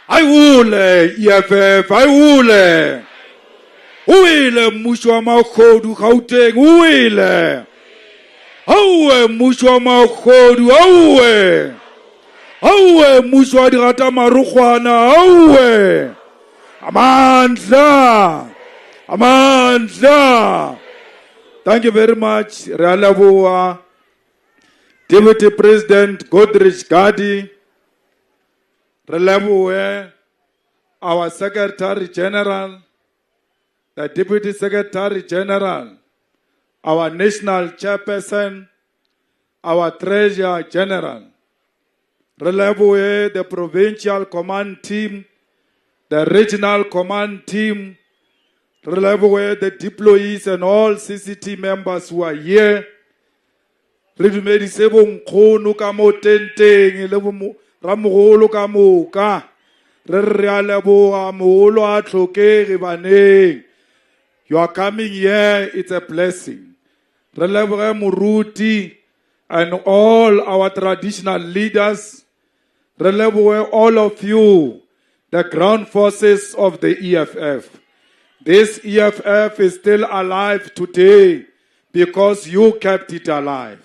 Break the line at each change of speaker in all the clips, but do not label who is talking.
Aiule, EFF, aiule. Uile mwisho makodu Gauteng, uile. Auwe mwisho makodu, auwe. Auwe mwisho dirata marukwana, auwe. Amandla. Amandla. Thank you very much, Realabua, Deputy President Godrich Gadi, Realabua, our Secretary General, the Deputy Secretary General, our National Chairperson, our Treasurer General, Realabua, the Provincial Command Team, the Regional Command Team, Relabwe, the deployees and all CCT members who are here. Redumedi sebo nkgono ka mo tenteng le bo ramogolo ka moka. Re re a leboga mogolo a tlhokege baneng. You are coming here, it's a blessing. Re leboge moruti and all our traditional leaders. Re leboge all of you, the ground forces of the EFF. This EFF is still alive today because you kept it alive.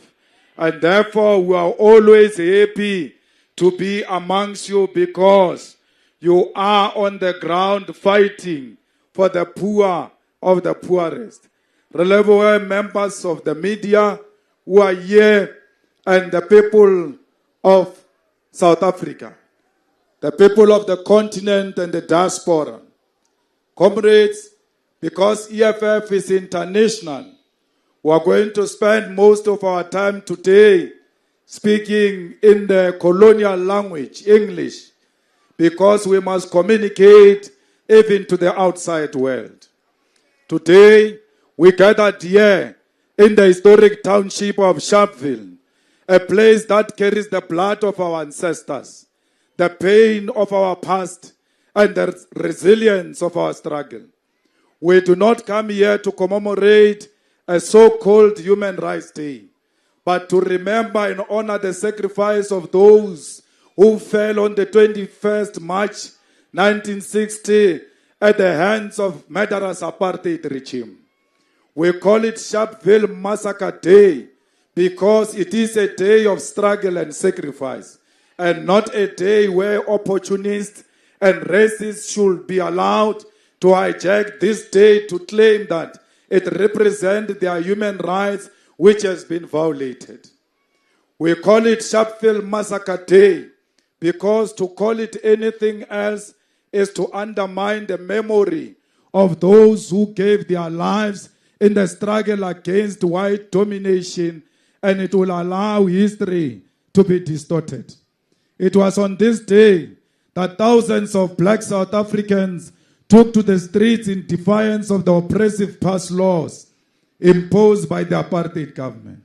And therefore, we are always happy to be amongst you because you are on the ground fighting for the poor of the poorest. Relevant members of the media who are here and the people of South Africa, the people of the continent and the diaspora. Comrades, because EFF is international, we are going to spend most of our time today speaking in the colonial language, English, because we must communicate even to the outside world. Today, we gathered here in the historic township of Sharpenville, a place that carries the blood of our ancestors, the pain of our past, and the resilience of our struggle. We do not come here to commemorate a so-called Human Rights Day, but to remember and honor the sacrifice of those who fell on the 21st March 1960 at the hands of murderous apartheid regime. We call it Sharpenville Massacre Day because it is a day of struggle and sacrifice, and not a day where opportunists and racists should be allowed to hijack this day to claim that it represents their human rights which has been violated. We call it Sharpenville Massacre Day because to call it anything else is to undermine the memory of those who gave their lives in the struggle against white domination, and it will allow history to be distorted. It was on this day that thousands of black South Africans took to the streets in defiance of the oppressive past laws imposed by the apartheid government.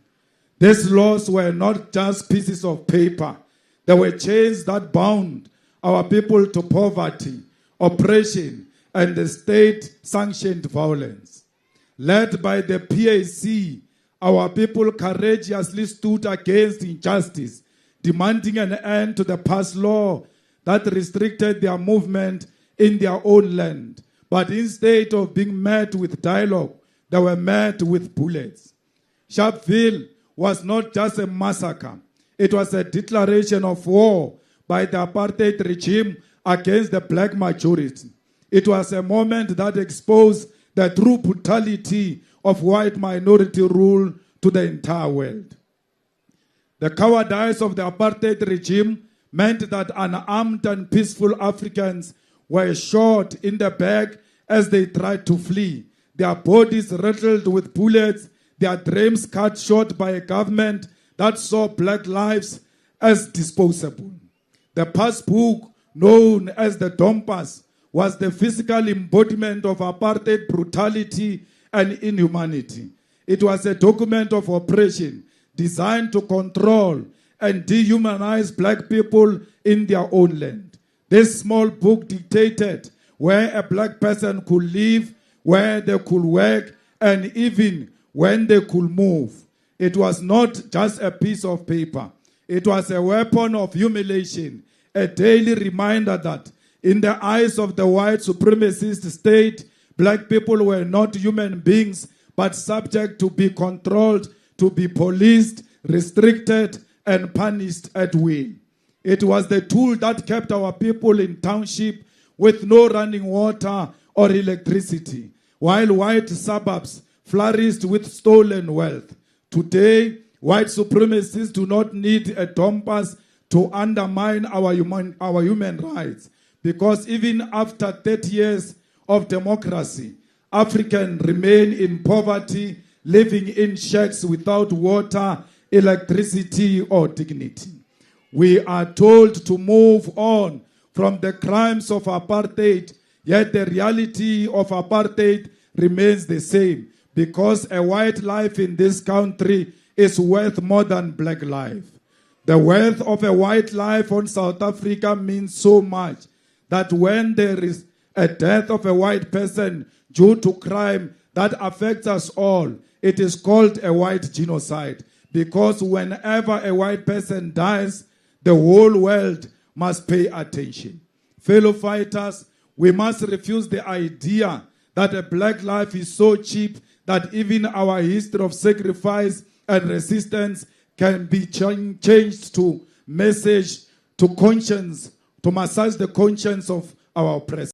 These laws were not just pieces of paper. They were chains that bound our people to poverty, oppression, and the state-sanctioned violence. Led by the PAC, our people courageously stood against injustice, demanding an end to the past law that restricted their movement in their own land. But instead of being met with dialogue, they were met with bullets. Sharpenville was not just a massacre. It was a declaration of war by the apartheid regime against the black majority. It was a moment that exposed the true brutality of white minority rule to the entire world. The cowardice of the apartheid regime meant that unarmed and peaceful Africans were shot in the back as they tried to flee, their bodies riddled with bullets, their dreams cut short by a government that saw black lives as disposable. The passbook, known as the Dompas, was the physical embodiment of apartheid brutality and inhumanity. It was a document of oppression designed to control and dehumanize black people in their own land. This small book dictated where a black person could live, where they could work, and even when they could move. It was not just a piece of paper. It was a weapon of humiliation, a daily reminder that In the eyes of the white supremacist state, black people were not human beings, but subject to be controlled, to be policed, restricted, and punished at will. It was the tool that kept our people in township with no running water or electricity, while white suburbs flourished with stolen wealth. Today, white supremacists do not need a compass to undermine our human rights, because even after 30 years of democracy, Africans remain in poverty, living in shacks without water, electricity, or dignity. We are told to move on from the crimes of apartheid, yet the reality of apartheid remains the same, because a white life in this country is worth more than black life. The worth of a white life on South Africa means so much that when there is a death of a white person due to crime that affects us all, it is called a white genocide. Because whenever a white person dies, the whole world must pay attention. Fellow fighters, we must refuse the idea that a black life is so cheap that even our history of sacrifice and resistance can be changed to message to conscience, to massage the conscience of our oppressors.